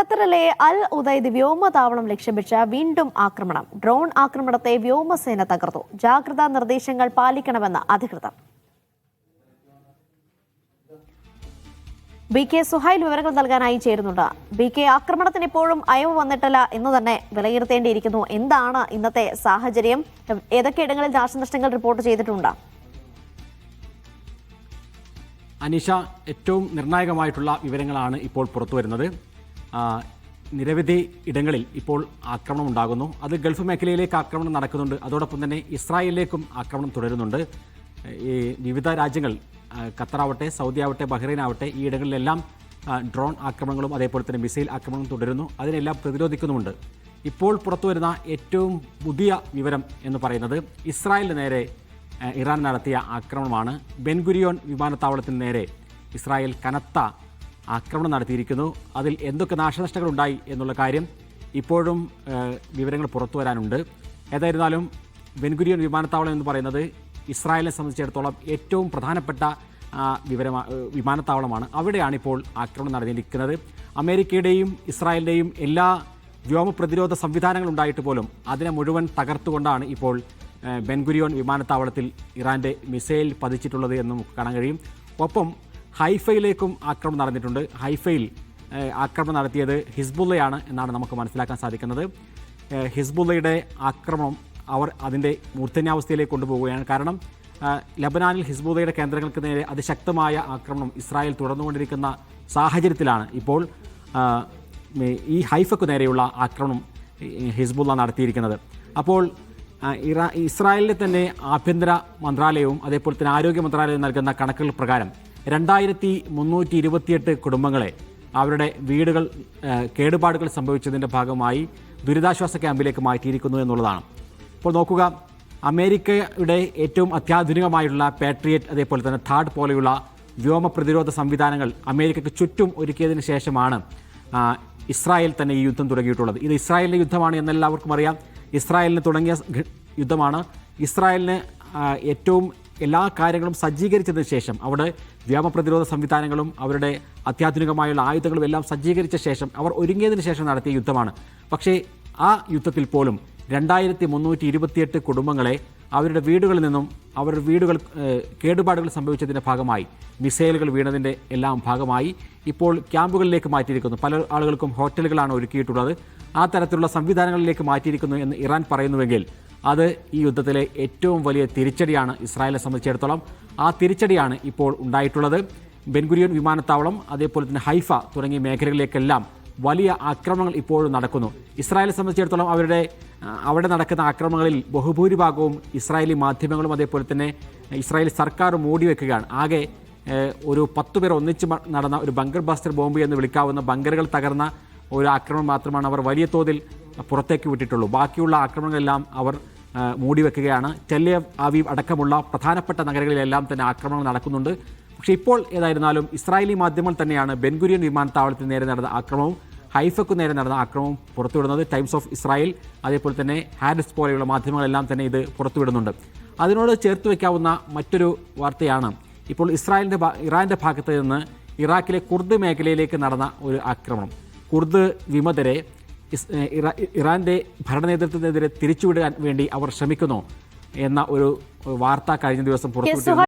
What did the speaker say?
ഖത്തറിലെ അൽ ഉദൈദ് വ്യോമതാവളം ലക്ഷ്യം വെച്ച് വീണ്ടും ആക്രമണം. ഡ്രോൺ ആക്രമണത്തെ വ്യോമസേന തകർത്തു. ജാഗ്രതാ നിർദ്ദേശങ്ങൾ പാലിക്കണമെന്ന് അധികൃതർ. BK സുഹൈൽ വിവരങ്ങൾ നൽകാനായി ചേരുന്നുണ്ട്. BK, ആക്രമണത്തിന് ഇപ്പോഴും അയവ് വന്നിട്ടില്ല എന്ന് തന്നെ വിലയിരുത്തേണ്ടിയിരിക്കുന്നു. എന്താണ് ഇന്നത്തെ സാഹചര്യം? ഏതൊക്കെ ഇടങ്ങളിൽ നാശനഷ്ടങ്ങൾ റിപ്പോർട്ട് ചെയ്തിട്ടുണ്ട്? അനീഷ, ഏറ്റവും നിർണായകമായിട്ടുള്ള വിവരങ്ങളാണ് ഇപ്പോൾ പുറത്തുവരുന്നത്. നിരവധി ഇടങ്ങളിൽ ഇപ്പോൾ ആക്രമണം ഉണ്ടാകുന്നു. അത് ഗൾഫ് മേഖലയിലേക്ക് ആക്രമണം നടക്കുന്നുണ്ട്. അതോടൊപ്പം തന്നെ ഇസ്രായേലിലേക്കും ആക്രമണം തുടരുന്നുണ്ട്. ഈ വിവിധ രാജ്യങ്ങൾ, ഖത്തറാവട്ടെ, സൗദി ആവട്ടെ, ബഹ്റൈൻ ആവട്ടെ, ഈ ഇടങ്ങളിലെല്ലാം ഡ്രോൺ ആക്രമണങ്ങളും അതേപോലെ തന്നെ മിസൈൽ ആക്രമണവും തുടരുന്നു. അതിനെല്ലാം പ്രതിരോധിക്കുന്നുമുണ്ട്. ഇപ്പോൾ പുറത്തുവരുന്ന ഏറ്റവും പുതിയ വിവരം എന്ന് പറയുന്നത് ഇസ്രായേലിന് നേരെ ഇറാൻ നടത്തിയ ആക്രമണമാണ്. ബെൻഗുരിയോൻ വിമാനത്താവളത്തിന് നേരെ ഇസ്രായേൽ കനത്ത ആക്രമണം നടത്തിയിരിക്കുന്നു. അതിൽ എന്തൊക്കെ നാശനഷ്ടങ്ങൾ ഉണ്ടായി എന്നുള്ള കാര്യം ഇപ്പോഴും വിവരങ്ങൾ പുറത്തു വരാനുണ്ട്. ഏതായിരുന്നാലും ബെൻഗുരിയോൻ വിമാനത്താവളം എന്ന് പറയുന്നത് ഇസ്രായേലിനെ സംബന്ധിച്ചിടത്തോളം ഏറ്റവും പ്രധാനപ്പെട്ട വിമാനത്താവളമാണ്. അവിടെയാണ് ഇപ്പോൾ ആക്രമണം നടന്നിരിക്കുന്നത്. അമേരിക്കയുടെയും ഇസ്രായേലിൻ്റെയും എല്ലാ വ്യോമ പ്രതിരോധ സംവിധാനങ്ങൾ ഉണ്ടായിട്ട് പോലും അതിനെ മുഴുവൻ തകർത്തുകൊണ്ടാണ് ഇപ്പോൾ ബെൻഗുരിയോൻ വിമാനത്താവളത്തിൽ ഇറാൻ്റെ മിസൈൽ പതിച്ചിട്ടുള്ളത് എന്ന് നമുക്ക് കാണാൻ കഴിയും. ഒപ്പം ഹൈഫയിലേക്കും ആക്രമണം നടന്നിട്ടുണ്ട്. ഹൈഫയിൽ ആക്രമണം നടത്തിയത് ഹിസ്ബുള്ളയാണ് എന്നാണ് നമുക്ക് മനസ്സിലാക്കാൻ സാധിക്കുന്നത്. ഹിസ്ബുള്ളയുടെ ആക്രമണം അവർ അതിൻ്റെ മൂർധന്യാവസ്ഥയിലേക്ക് കൊണ്ടുപോവുകയാണ്. കാരണം ലബനാനിൽ ഹിസ്ബുള്ളയുടെ കേന്ദ്രങ്ങൾക്ക് നേരെ അതിശക്തമായ ആക്രമണം ഇസ്രായേൽ തുടർന്നുകൊണ്ടിരിക്കുന്ന സാഹചര്യത്തിലാണ് ഇപ്പോൾ ഈ ഹൈഫയ്ക്ക് നേരെയുള്ള ആക്രമണം ഹിസ്ബുള്ള നടത്തിയിരിക്കുന്നത്. അപ്പോൾ ഇസ്രായേലിലെ തന്നെ ആഭ്യന്തര മന്ത്രാലയവും അതേപോലെ തന്നെ ആരോഗ്യ മന്ത്രാലയവും നൽകുന്ന കണക്കുകൾ പ്രകാരം 2328 കുടുംബങ്ങളെ അവരുടെ വീടുകൾ കേടുപാടുകൾ സംഭവിച്ചതിൻ്റെ ഭാഗമായി ദുരിതാശ്വാസ ക്യാമ്പിലേക്ക് മാറ്റിയിരിക്കുന്നു എന്നുള്ളതാണ്. ഇപ്പോൾ നോക്കുക, അമേരിക്കയുടെ ഏറ്റവും അത്യാധുനികമായുള്ള പാട്രിയറ്റ് അതേപോലെ തന്നെ താഡ് പോലെയുള്ള വ്യോമ പ്രതിരോധ സംവിധാനങ്ങൾ അമേരിക്കയ്ക്ക് ചുറ്റും ഒരുക്കിയതിന് ശേഷമാണ് ഇസ്രായേൽ തന്നെ ഈ യുദ്ധം തുടങ്ങിയിട്ടുള്ളത്. ഇത് ഇസ്രായേലിൻ്റെ യുദ്ധമാണ് എന്നെല്ലാവർക്കും അറിയാം. ഇസ്രായേലിന് തുടങ്ങിയ യുദ്ധമാണ്. ഇസ്രായേലിന് ഏറ്റവും എല്ലാ കാര്യങ്ങളും സജ്ജീകരിച്ചതിന് ശേഷം, അവിടെ വ്യോമ പ്രതിരോധ സംവിധാനങ്ങളും അവരുടെ അത്യാധുനികമായുള്ള ആയുധങ്ങളും എല്ലാം സജ്ജീകരിച്ച ശേഷം, അവർ ഒരുങ്ങിയതിന് ശേഷം നടത്തിയ യുദ്ധമാണ്. പക്ഷേ ആ യുദ്ധത്തിൽ പോലും 2328 കുടുംബങ്ങളെ അവരുടെ വീടുകളിൽ നിന്നും അവരുടെ വീടുകൾ കേടുപാടുകൾ സംഭവിച്ചതിൻ്റെ ഭാഗമായി, മിസൈലുകൾ വീണതിൻ്റെ എല്ലാം ഭാഗമായി ഇപ്പോൾ ക്യാമ്പുകളിലേക്ക് മാറ്റിയിരിക്കുന്നു. പല ആളുകൾക്കും ഹോട്ടലുകളാണ് ഒരുക്കിയിട്ടുള്ളത്. ആ തരത്തിലുള്ള സംവിധാനങ്ങളിലേക്ക് മാറ്റിയിരിക്കുന്നു എന്ന് ഇറാൻ പറയുന്നുവെങ്കിൽ അത് ഈ യുദ്ധത്തിലെ ഏറ്റവും വലിയ തിരിച്ചടിയാണ് ഇസ്രായേലിനെ സംബന്ധിച്ചിടത്തോളം. ആ തിരിച്ചടിയാണ് ഇപ്പോൾ ഉണ്ടായിട്ടുള്ളത്. ബെൻഗുരിയോൻ വിമാനത്താവളം അതേപോലെ തന്നെ ഹൈഫ തുടങ്ങിയ മേഖലകളിലേക്കെല്ലാം വലിയ ആക്രമണങ്ങൾ ഇപ്പോഴും നടക്കുന്നു. ഇസ്രായേലിനെ സംബന്ധിച്ചിടത്തോളം അവിടെ നടക്കുന്ന ആക്രമണങ്ങളിൽ ബഹുഭൂരിഭാഗവും ഇസ്രായേലി മാധ്യമങ്ങളും അതേപോലെ തന്നെ ഇസ്രായേലി സർക്കാർ മൂടിവെക്കുകയാണ്. ആകെ ഒരു 10 പേർ ഒന്നിച്ച് നടന്ന ഒരു ബങ്കർ ബസ്റ്റർ ബോംബ് എന്ന് വിളിക്കാവുന്ന ബങ്കറുകൾ തകർന്ന ഒരു ആക്രമണം മാത്രമാണ് അവർ വലിയ തോതിൽ പുറത്തേക്ക് വിട്ടിട്ടുള്ളൂ. ബാക്കിയുള്ള ആക്രമണങ്ങളെല്ലാം അവർ മൂടിവെക്കുകയാണ്. ടെൽ അവീവ് അടക്കമുള്ള പ്രധാനപ്പെട്ട നഗരങ്ങളിലെല്ലാം തന്നെ ആക്രമണങ്ങൾ നടക്കുന്നുണ്ട്. പക്ഷേ ഇപ്പോൾ ഏതായിരുന്നാലും ഇസ്രായേലി മാധ്യമങ്ങൾ തന്നെയാണ് ബെൻഗുരിയൻ വിമാനത്താവളത്തിന് നേരെ നടന്ന ആക്രമണവും ഹൈഫയ്ക്ക് നേരെ നടന്ന ആക്രമണവും പുറത്തുവിടുന്നത്. ടൈംസ് ഓഫ് ഇസ്രായേൽ അതേപോലെ തന്നെ ഹാരിസ് പോലെയുള്ള മാധ്യമങ്ങളെല്ലാം തന്നെ ഇത് പുറത്തുവിടുന്നുണ്ട്. അതിനോട് ചേർത്ത് വയ്ക്കാവുന്ന മറ്റൊരു വാർത്തയാണ് ഇപ്പോൾ ഇറാൻ്റെ ഭാഗത്ത് നിന്ന് ഇറാഖിലെ കുർദ് മേഖലയിലേക്ക് നടന്ന ഒരു ആക്രമണം. കുർദ് വിമതരെ ഇറാൻ്റെ ഭരണനേതൃത്വത്തിനെതിരെ തിരിച്ചുവിടാൻ വേണ്ടി അവർ ശ്രമിക്കുന്നു എന്ന ഒരു വാർത്ത കഴിഞ്ഞ ദിവസം പുറത്തുവിട്ടു.